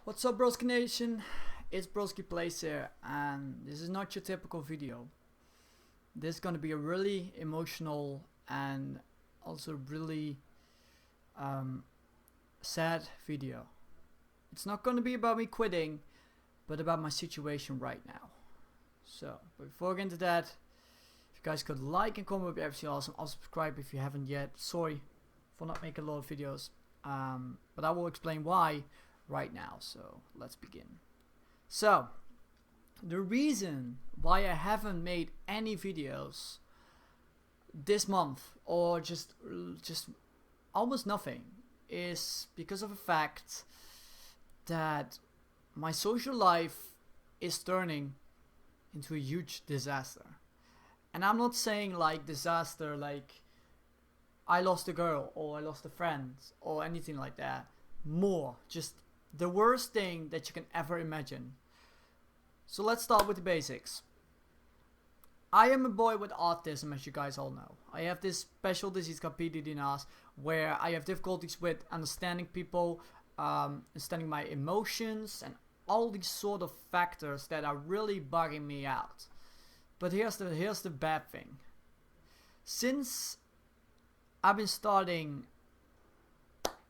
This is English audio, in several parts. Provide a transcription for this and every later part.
What's up, Broski Nation? It's Broski Plays here, and this is not your typical video. This is gonna be a really emotional and also really sad video. It's not gonna be about me quitting, but about my situation right now. So, before we get into that, if you guys could like and comment, would be absolutely awesome. Also subscribe if you haven't yet. Sorry for not making a lot of videos, but I will explain why right now. So let's begin. So the reason why I haven't made any videos this month, or just almost nothing, is because of the fact that my social life is turning into a huge disaster. And I'm not saying like disaster like I lost a girl or I lost a friend or anything like that. More just the worst thing that you can ever imagine. So let's start with the basics. I am a boy with autism, as you guys all know. I have this special disease called PDD-NAS, where I have difficulties with understanding people, understanding my emotions, and all these sort of factors that are really bugging me out. But here's the bad thing. Since I've been starting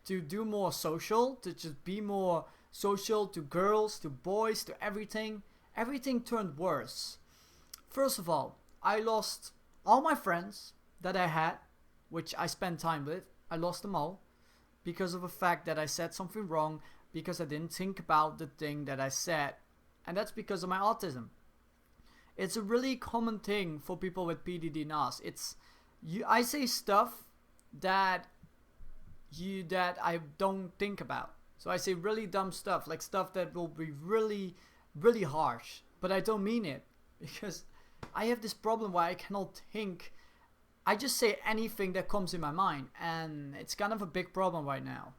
to do more social, to just be more social to girls, to boys, to everything turned worse. First of all, I lost all my friends that I had, which I spent time with. I lost them all because of the fact that I said something wrong, because I didn't think about the thing that I said, and that's because of my autism. It's a really common thing for people with PDD-NAS. I say stuff that I don't think about. So I say really dumb stuff, like stuff that will be really, really harsh, but I don't mean it, because I have this problem where I cannot think. I just say anything that comes in my mind, and it's kind of a big problem right now.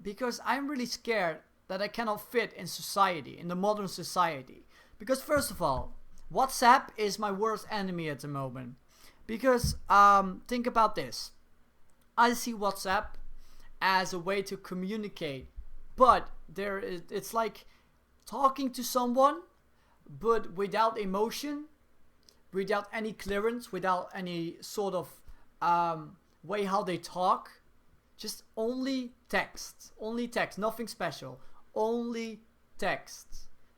Because I'm really scared that I cannot fit in society, in the modern society. Because first of all, WhatsApp is my worst enemy at the moment. Because think about this. I see WhatsApp as a way to communicate, but it's like talking to someone, but without emotion, without any clearance, without any sort of way how they talk. Just only text, nothing special, only text.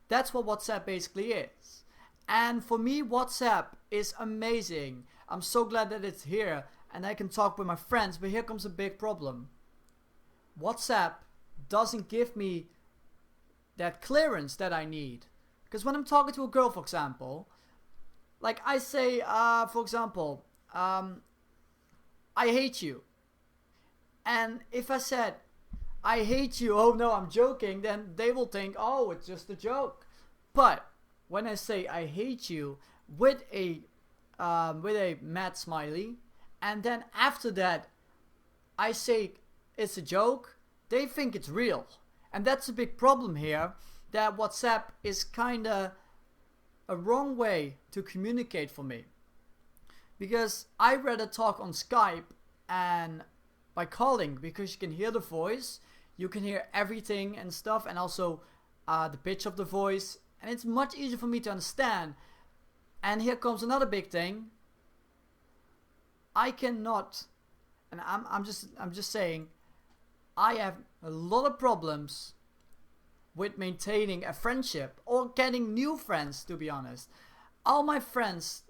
That's what WhatsApp basically is. And for me, WhatsApp is amazing. I'm so glad that it's here and I can talk with my friends, but here comes a big problem. WhatsApp doesn't give me that clearance that I need. Because when I'm talking to a girl, for example, like I say, for example, I hate you. And if I said, I hate you, oh no, I'm joking, then they will think, oh, it's just a joke. But when I say I hate you with a mad smiley, and then after that I say it's a joke, they think it's real. And that's a big problem here, that WhatsApp is kinda a wrong way to communicate for me. Because I'd rather talk on Skype and by calling, because you can hear the voice, you can hear everything and stuff, and also the pitch of the voice, and it's much easier for me to understand. And here comes another big thing. I cannot, and I'm just saying, I have a lot of problems with maintaining a friendship or getting new friends, to be honest. All my friends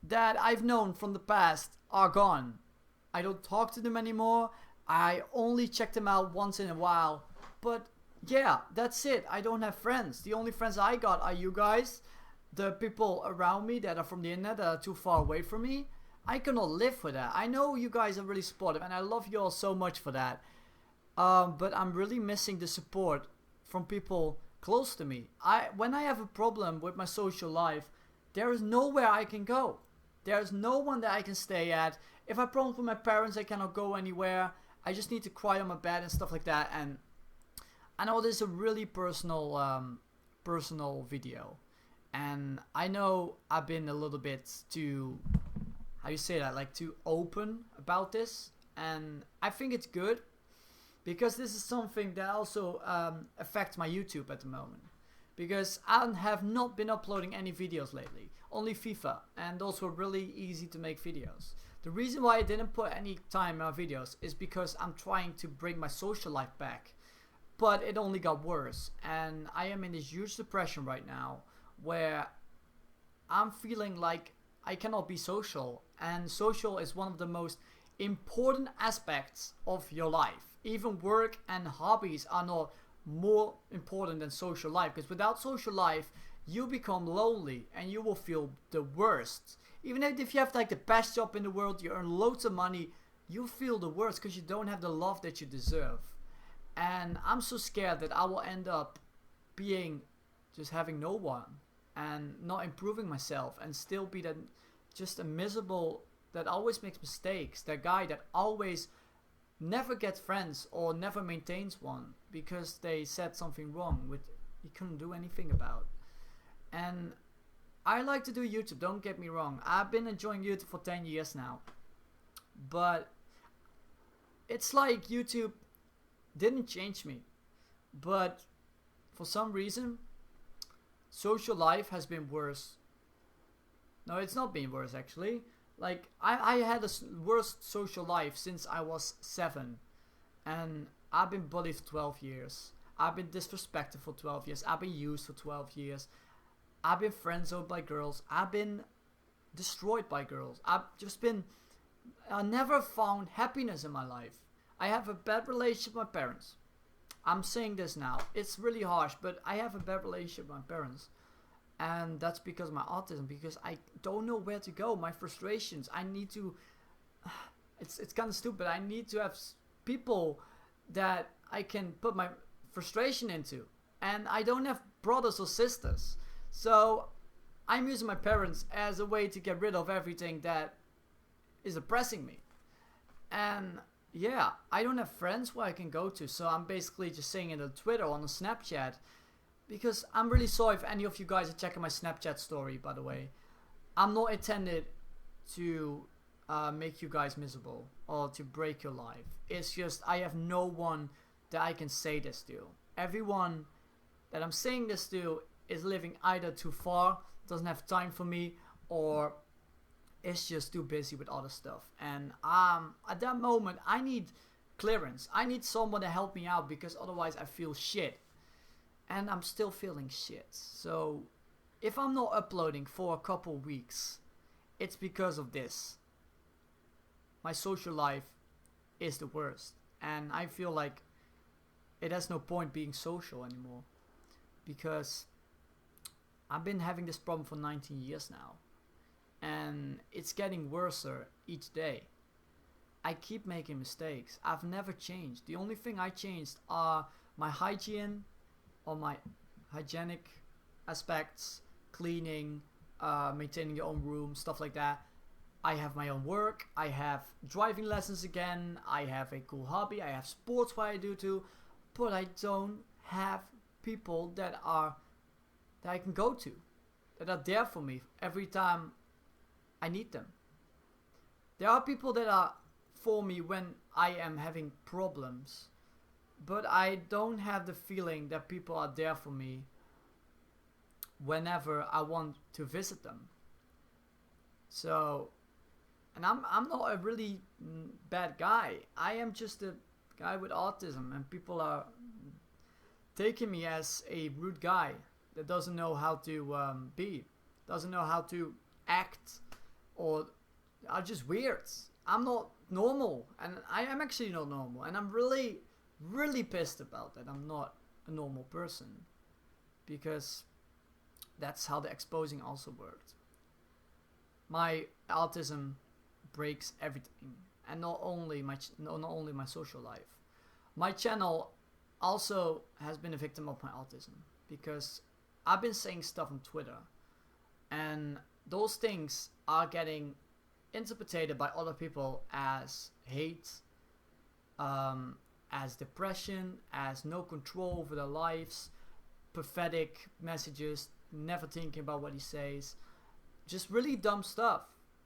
that I've known from the past are gone. I don't talk to them anymore. I only check them out once in a while. But yeah, that's it. I don't have friends. The only friends I got are you guys, the people around me that are from the internet that are too far away from me. I cannot live with that. I know you guys are really supportive, and I love you all so much for that. But I'm really missing the support from people close to me. When I have a problem with my social life, there is nowhere I can go. There is no one that I can stay at. If I have problems with my parents, I cannot go anywhere. I just need to cry on my bed and stuff like that. And I know this is a really personal video, and I know I've been a little bit too, how you say that, like too open about this, and I think it's good because this is something that also affects my YouTube at the moment. Because I have not been uploading any videos lately, only FIFA, and those were really easy to make videos. The reason why I didn't put any time in my videos is because I'm trying to bring my social life back, but it only got worse, and I am in this huge depression right now where I'm feeling like I cannot be social, and social is one of the most important aspects of your life. Even work and hobbies are not more important than social life, because without social life you become lonely and you will feel the worst. Even if you have like the best job in the world, you earn loads of money, you feel the worst because you don't have the love that you deserve. And I'm so scared that I will end up being just having no one and not improving myself and still be that just a miserable that always makes mistakes, that guy that always never gets friends or never maintains one because they said something wrong with he couldn't do anything about. And I like to do YouTube, don't get me wrong. I've been enjoying YouTube for 10 years now. But it's like YouTube didn't change me. But for some reason, social life has been worse. No, it's not been worse actually. Like, I had a worst social life since I was 7. And I've been bullied for 12 years. I've been disrespected for 12 years. I've been used for 12 years. I've been friend-zoned by girls. I've been destroyed by girls. I never found happiness in my life. I have a bad relationship with my parents. I'm saying this now. It's really harsh, but I have a bad relationship with my parents. And that's because of my autism, because I don't know where to go. My frustrations, I need to, it's kind of stupid. I need to have people that I can put my frustration into. And I don't have brothers or sisters. So I'm using my parents as a way to get rid of everything that is oppressing me. And yeah, I don't have friends where I can go to. So I'm basically just saying it on Twitter or on Snapchat. Because I'm really sorry if any of you guys are checking my Snapchat story, by the way. I'm not intended to make you guys miserable or to break your life. It's just I have no one that I can say this to. Everyone that I'm saying this to is living either too far, doesn't have time for me, or is just too busy with other stuff. And at that moment, I need clearance. I need someone to help me out because otherwise I feel shit. And I'm still feeling shit. So if I'm not uploading for a couple weeks, it's because of this. My social life is the worst. And I feel like it has no point being social anymore. Because I've been having this problem for 19 years now. And it's getting worse each day. I keep making mistakes. I've never changed. The only thing I changed are my hygiene, or my hygienic aspects, cleaning, maintaining your own room, stuff like that. I have my own work. I have driving lessons again. I have a cool hobby. I have sports where I do too. But I don't have people that I can go to, that are there for me every time I need them. There are people that are for me when I am having problems, but I don't have the feeling that people are there for me whenever I want to visit them. So, and I'm not a really bad guy. I am just a guy with autism, and people are taking me as a rude guy that doesn't know how to doesn't know how to act, or are just weird. I'm not normal, and I am actually not normal, and I'm really pissed about that. I'm not a normal person, because that's how the exposing also worked. My autism breaks everything, and not only my social life. My channel also has been a victim of my autism, because I've been saying stuff on Twitter, and those things are getting interpreted by other people as hate, as depression, as no control over their lives, pathetic messages, never thinking about what he says, just really dumb stuff.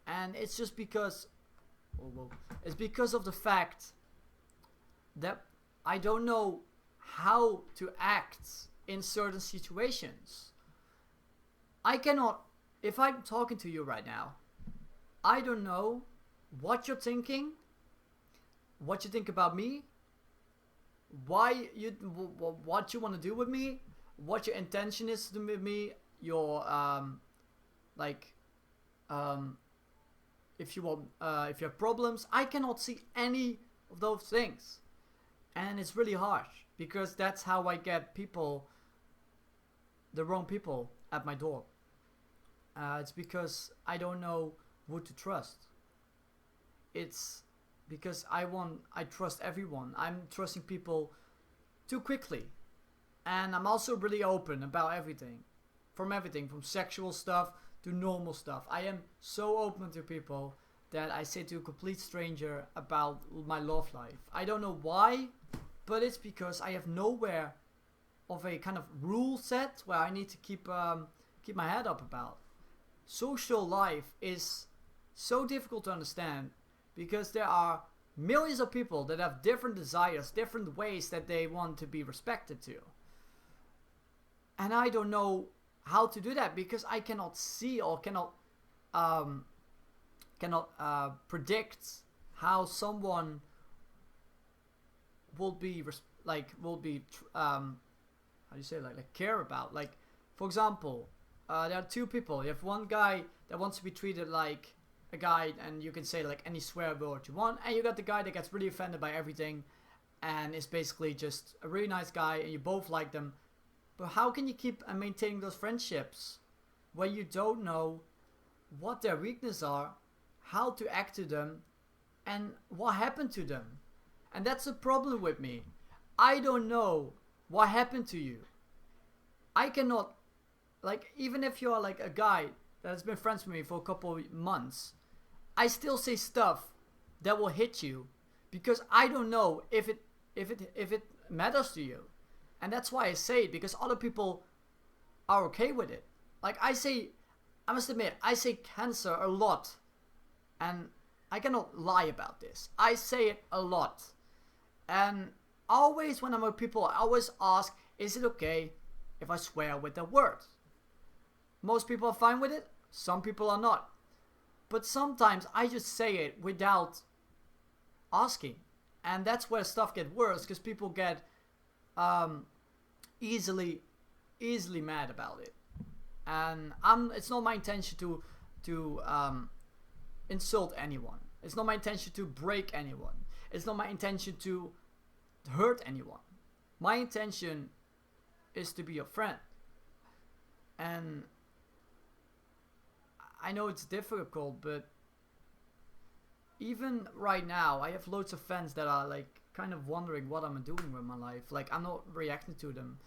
And it's just because, it's because of the fact that I don't know how to act in certain situations. I cannot, if I'm talking to you right now, I don't know what you're thinking, what you think about me, why you, what you want to do with me, what your intention is with me, your if you want, if you have problems. I cannot see any of those things, and it's really harsh because that's how I get people, the wrong people, at my door. It's because I don't know who to trust. It's because I trust everyone. I'm trusting people too quickly. And I'm also really open about everything. From sexual stuff to normal stuff. I am so open to people that I say to a complete stranger about my love life. I don't know why, but it's because I have nowhere of a kind of rule set where I need to keep my head up about. Social life is so difficult to understand because there are millions of people that have different desires, different ways that they want to be respected to. And I don't know how to do that because I cannot see or cannot predict how someone will be how do you say, like care about. Like, for example, there are two people. You have one guy that wants to be treated like a guy, and you can say like any swear word you want, and you got the guy that gets really offended by everything and is basically just a really nice guy, and you both like them. But how can you keep and maintaining those friendships when you don't know what their weaknesses are, how to act to them, and what happened to them? And that's the problem with me. I don't know what happened to you. I cannot, like, even if you're like a guy that has been friends with me for a couple of months, I still say stuff that will hit you because I don't know if it matters to you. And that's why I say it, because other people are okay with it. Like, I must admit, I say cancer a lot. And I cannot lie about this. I say it a lot. And always when I'm with people, I always ask, is it okay if I swear with the word? Most people are fine with it. Some people are not. But sometimes I just say it without asking. And that's where stuff gets worse, because people get easily mad about it. And it's not my intention to insult anyone. It's not my intention to break anyone. It's not my intention to hurt anyone. My intention is to be your friend. And I know it's difficult, but even right now, I have loads of fans that are like kind of wondering what I'm doing with my life. Like, I'm not reacting to them.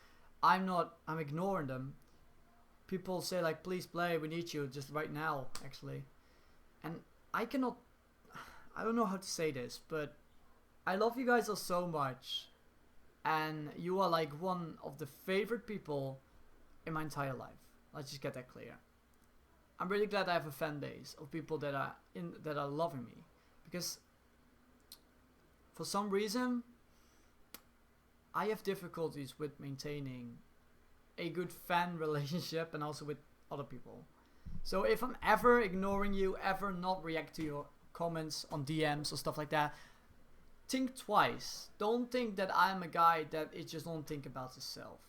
I'm ignoring them. People say like, please play, we need you just right now, actually. And I don't know how to say this, but I love you guys all so much. And you are like one of the favorite people in my entire life. Let's just get that clear. I'm really glad I have a fan base of people that are loving me. Because for some reason, I have difficulties with maintaining a good fan relationship and also with other people. So if I'm ever ignoring you, ever not react to your comments on DMs or stuff like that, think twice. Don't think that I'm a guy that is just don't think about himself.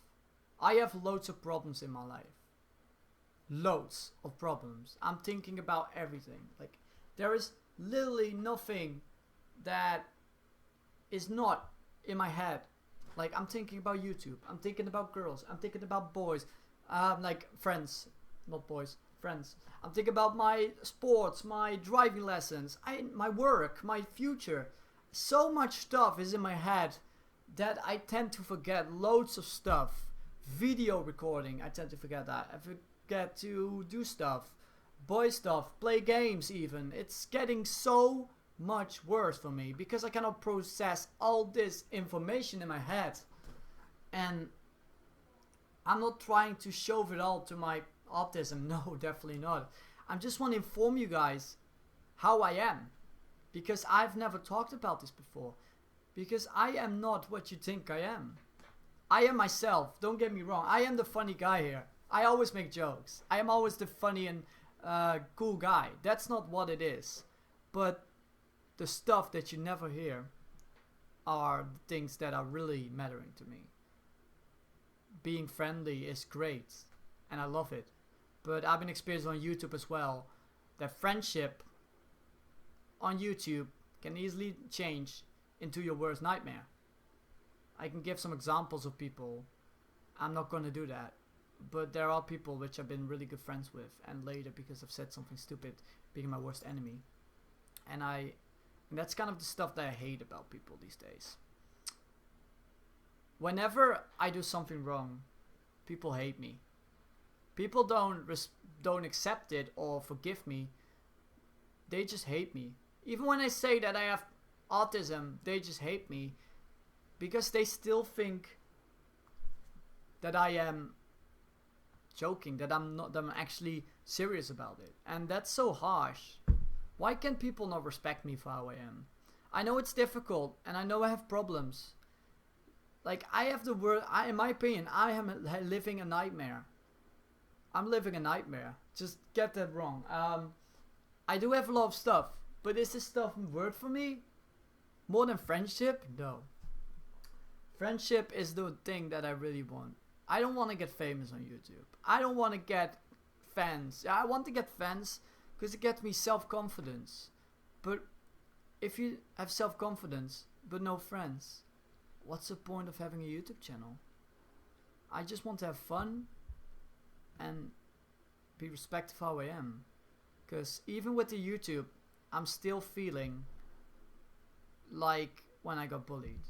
I have loads of problems in my life. Loads of problems. I'm thinking about everything. Like, there is literally nothing that is not in my head. Like, I'm thinking about YouTube. I'm thinking about girls. I'm thinking about boys. Like, friends. Not boys. Friends. I'm thinking about my sports, my driving lessons, my work, my future. So much stuff is in my head that I tend to forget loads of stuff. Video recording, I tend to forget that. I forget to do stuff. Boy stuff, play games even. It's getting so much worse for me because I cannot process all this information in my head. And I'm not trying to shove it all to my autism. No, definitely not. I just want to inform you guys how I am. Because I've never talked about this before. Because I am not what you think I am. I am myself, don't get me wrong. I am the funny guy here. I always make jokes. I am always the funny and cool guy. That's not what it is. But the stuff that you never hear are the things that are really mattering to me. Being friendly is great, and I love it. But I've been experiencing on YouTube as well that friendship on YouTube can easily change into your worst nightmare. I can give some examples of people. I'm not going to do that. But there are people which I've been really good friends with, and later, because I've said something stupid, being my worst enemy. And that's kind of the stuff that I hate about people these days. Whenever I do something wrong, people hate me. People don't accept it or forgive me. They just hate me. Even when I say that I have autism, they just hate me because they still think that I am joking, that I'm actually serious about it. And that's so harsh. Why can people not respect me for how I am? I know it's difficult, and I know I have problems. Like, I have the word, in my opinion, I am living a nightmare. I'm living a nightmare. Just get that wrong. I do have a lot of stuff, but is this stuff worth for me? More than friendship? No. Friendship is the thing that I really want. I don't want to get famous on YouTube. I don't want to get fans. I want to get fans because it gets me self-confidence. But if you have self-confidence but no friends, what's the point of having a YouTube channel? I just want to have fun and be respected for how I am. Because even with the YouTube, I'm still feeling like when I got bullied.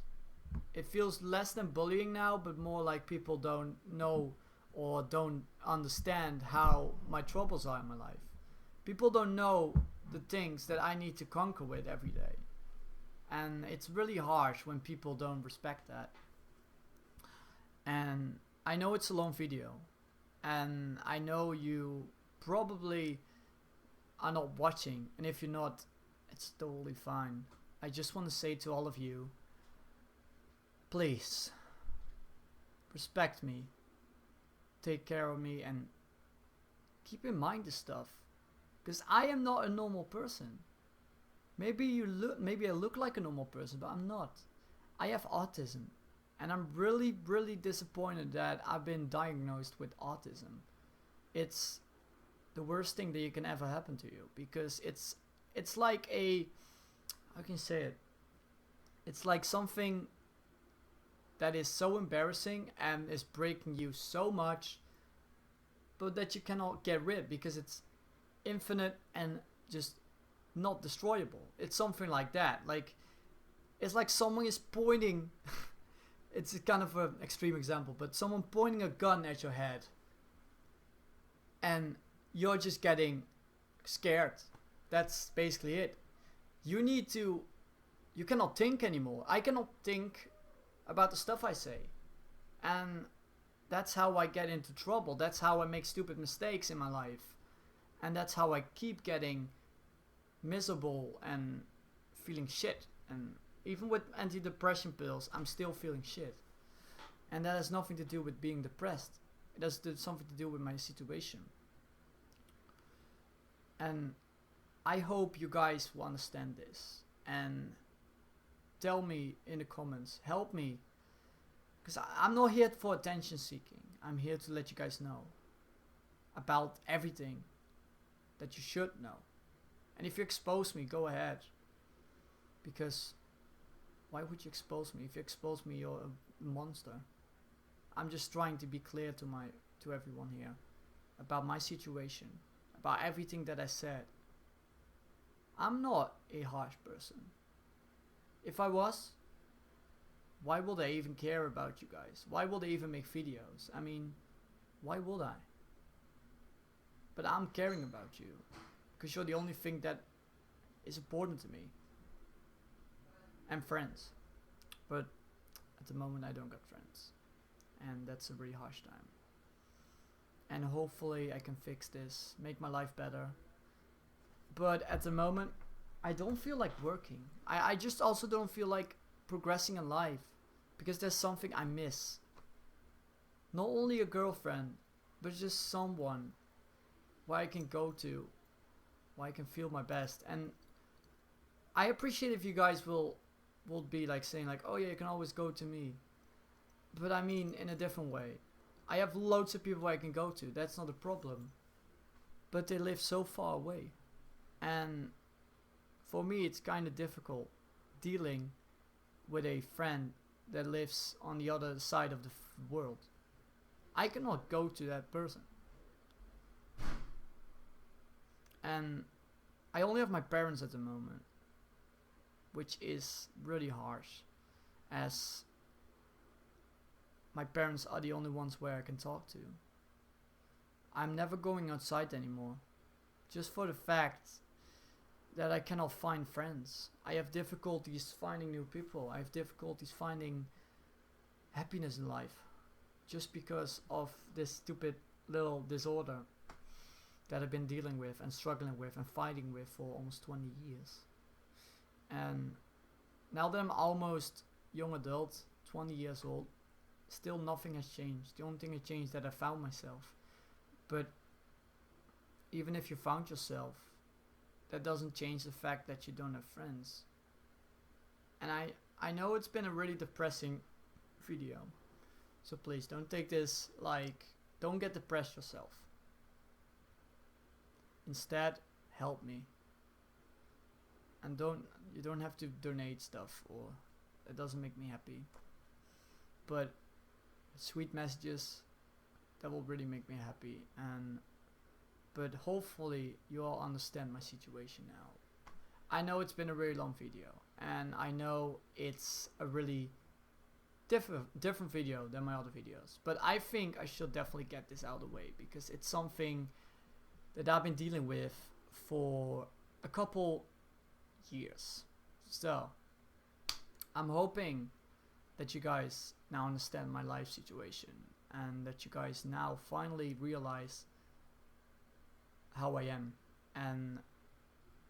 It feels less than bullying now, but more like people don't know or don't understand how my troubles are in my life. People don't know the things that I need to conquer with every day. And it's really harsh when people don't respect that. And I know it's a long video. And I know you probably are not watching. And if you're not, it's totally fine. I just want to say to all of you, please, respect me, take care of me, and keep in mind this stuff. Because I am not a normal person. Maybe I look like a normal person, but I'm not. I have autism. And I'm really, really disappointed that I've been diagnosed with autism. It's the worst thing that you can ever happen to you. Because it's like a, how can you say it? It's like something that is so embarrassing and is breaking you so much, but that you cannot get rid because it's infinite and just not destroyable. It's something like that. Like, it's like someone is pointing it's kind of an extreme example, but someone pointing a gun at your head and you're just getting scared. That's basically it. You cannot think anymore. I cannot think about the stuff I say. And that's how I get into trouble. That's how I make stupid mistakes in my life. And that's how I keep getting miserable and feeling shit. And even with antidepressant pills, I'm still feeling shit. And that has nothing to do with being depressed. It has something to do with my situation. And I hope you guys will understand this. And tell me in the comments. Help me. Because I'm not here for attention seeking. I'm here to let you guys know about everything that you should know. And if you expose me, go ahead. Because why would you expose me? If you expose me, you're a monster. I'm just trying to be clear to everyone here about my situation, about everything that I said. I'm not a harsh person. If I was, why would I even care about you guys? Why would I even make videos? I mean, why would I? But I'm caring about you because you're the only thing that is important to me. And friends. But at the moment I don't got friends. And that's a really harsh time. And hopefully I can fix this, make my life better. But at the moment I don't feel like working. I just also don't feel like progressing in life, because there's something I miss. Not only a girlfriend, but just someone where I can go to, where I can feel my best. And I appreciate if you guys will be like saying like, oh yeah, you can always go to me. But I mean in a different way. I have loads of people I can go to, that's not a problem. But they live so far away. And for me it's kind of difficult dealing with a friend that lives on the other side of the world. I cannot go to that person. And I only have my parents at the moment, which is really harsh, as my parents are the only ones where I can talk to. I'm never going outside anymore, just for the fact that I cannot find friends. I have difficulties finding new people. I have difficulties finding happiness in life, just because of this stupid little disorder that I've been dealing with and struggling with and fighting with for almost 20 years. And now that I'm almost young adult, 20 years old, still nothing has changed. The only thing that changed is that I found myself. But even if you found yourself, that doesn't change the fact that you don't have friends. And I know it's been a really depressing video, so please don't take this like, don't get depressed yourself. Instead, help me. And you don't have to donate stuff, or it doesn't make me happy. But sweet messages, that will really make me happy. But hopefully you all understand my situation now. I know it's been a really long video, and I know it's a really different video than my other videos, but I think I should definitely get this out of the way, because it's something that I've been dealing with for a couple years. So I'm hoping that you guys now understand my life situation, and that you guys now finally realize how I am, and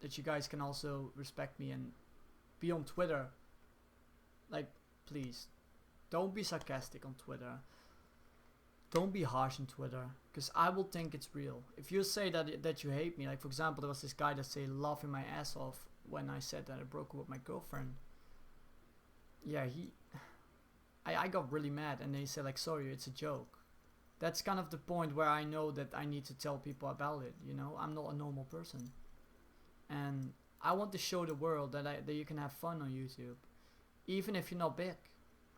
that you guys can also respect me and be on Twitter. Like, please don't be sarcastic on Twitter. Don't be harsh on Twitter, because I will think it's real. If you say that you hate me, like for example, there was this guy that said laughing my ass off when I said that I broke up with my girlfriend. Yeah, I got really mad, and they said like, sorry, it's a joke. That's kind of the point where I know that I need to tell people about it, you know? I'm not a normal person. And I want to show the world that you can have fun on YouTube, even if you're not big.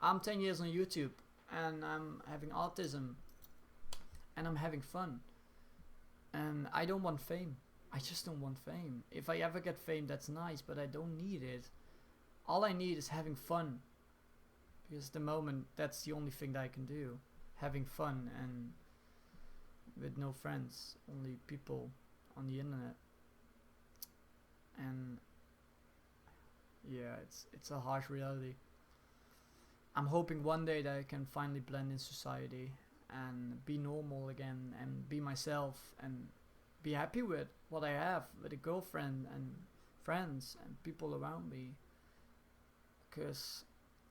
I'm 10 years on YouTube, and I'm having autism, and I'm having fun. And I don't want fame. I just don't want fame. If I ever get fame, that's nice, but I don't need it. All I need is having fun. Because at the moment, that's the only thing that I can do. Having fun, and with no friends, only people on the internet. And yeah, it's a harsh reality. I'm hoping one day that I can finally blend in society and be normal again, and be myself, and be happy with what I have, with a girlfriend and friends and people around me. Because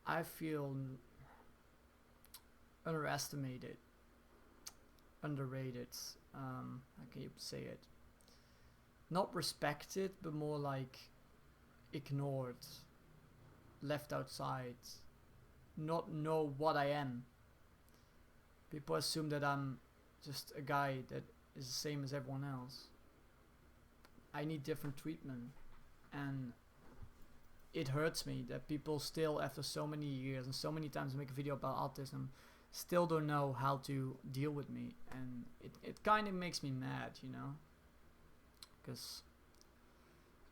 I feel underestimated, underrated, how can you say it? Not respected, but more like ignored, left outside, not know what I am. People assume that I'm just a guy that is the same as everyone else. I need different treatment, and it hurts me that people still, after so many years and so many times I make a video about autism, still don't know how to deal with me. And it kind of makes me mad, you know, because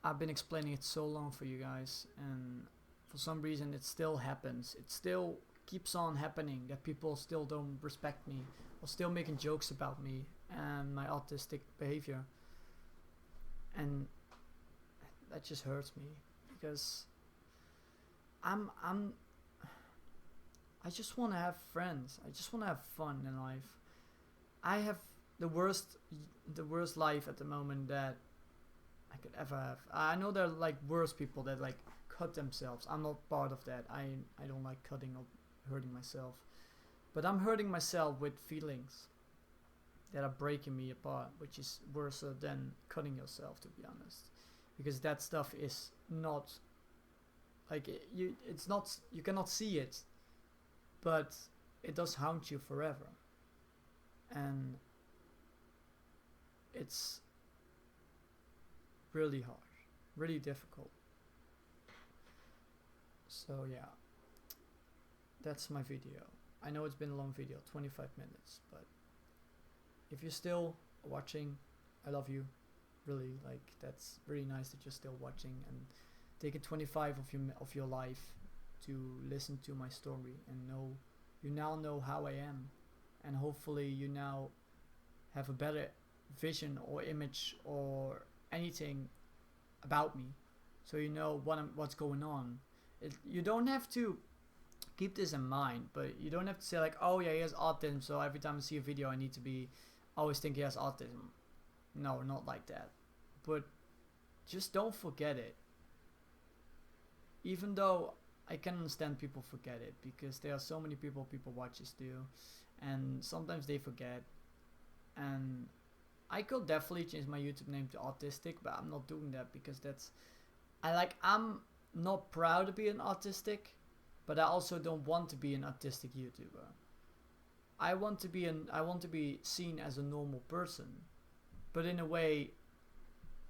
I've been explaining it so long for you guys, and for some reason it still happens. It still keeps on happening, that people still don't respect me, or still making jokes about me and my autistic behavior. And that just hurts me, because I just want to have friends. I just want to have fun in life. I have the worst life at the moment that I could ever have. I know there are like worse people that like cut themselves. I'm not part of that. I don't like cutting or hurting myself. But I'm hurting myself with feelings that are breaking me apart, which is worse than cutting yourself, to be honest. Because that stuff is not like you cannot see it, but it does haunt you forever. And it's really hard, really difficult. So yeah, that's my video. I know it's been a long video, 25 minutes, but if you're still watching, I love you. Really, like, that's really nice that you're still watching and taking 25 of your life to listen to my story and you now know how I am, and hopefully you now have a better vision or image or anything about me, so you know what's going on. You don't have to keep this in mind, but you don't have to say like, oh yeah, he has autism, so every time I see a video I need to always think he has autism. No, not like that. But just don't forget it. Even though I can understand people forget it, because there are so many people watch this too, and sometimes they forget. And I could definitely change my YouTube name to Autistic, but I'm not doing that because I'm not proud to be an autistic, but I also don't want to be an autistic YouTuber. I want to be seen as a normal person, but in a way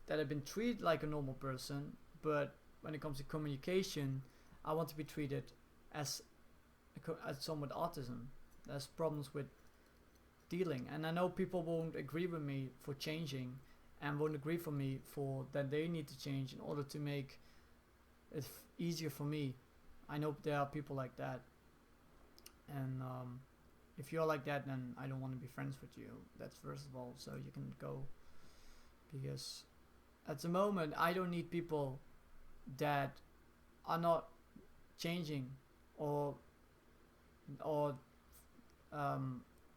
that I've been treated like a normal person. But when it comes to communication, I want to be treated as someone with autism that has problems with dealing. And I know people won't agree with me for changing, and won't agree for me for that they need to change in order to make it easier for me. I know there are people like that, and if you're like that, then I don't want to be friends with you. That's first of all, so you can go, because at the moment I don't need people that are not changing or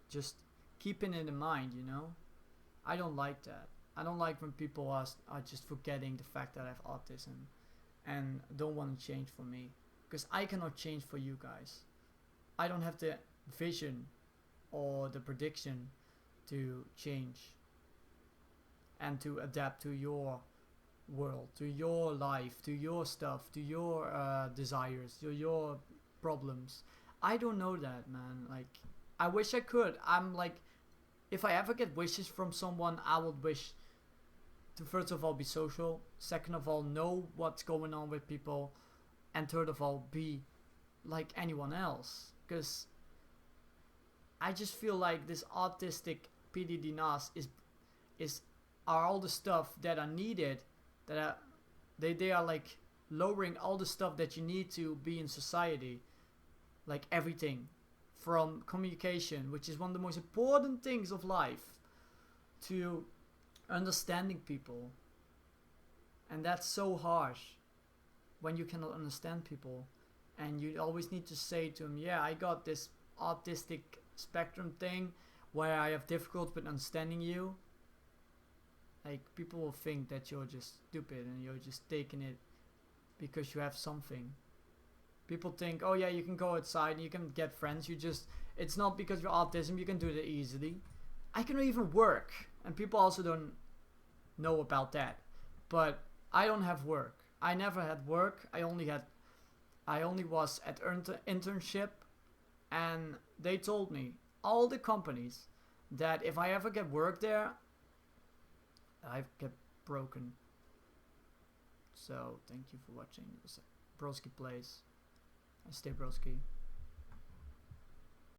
just keeping it in mind, you know. I don't like that. I don't like when people are just forgetting the fact that I have autism and don't want to change for me, because I cannot change for you guys. I don't have the vision or the prediction to change and to adapt to your world, to your life, to your stuff, to your desires, to your problems. I don't know that, man. Like, I wish I could. I'm like, if I ever get wishes from someone, I would wish to first of all be social, second of all know what's going on with people, and third of all be like anyone else. Because I just feel like this autistic PDD NAS are all the stuff that are needed, that they are like lowering all the stuff that you need to be in society, like everything from communication, which is one of the most important things of life, to understanding people. And that's so harsh when you cannot understand people, and you always need to say to them, yeah, I got this autistic spectrum thing where I have difficulty with understanding you. Like, people will think that you're just stupid and you're just taking it because you have something. People think, oh yeah, you can go outside and you can get friends. It's not because you're autism, you can do it easily. I can even work, and people also don't know about that. But I don't have work. I never had work. I only was at internship, and they told me, all the companies, that if I ever get work there, I get broken. So thank you for watching. It was Broski Plays. I stay Broski.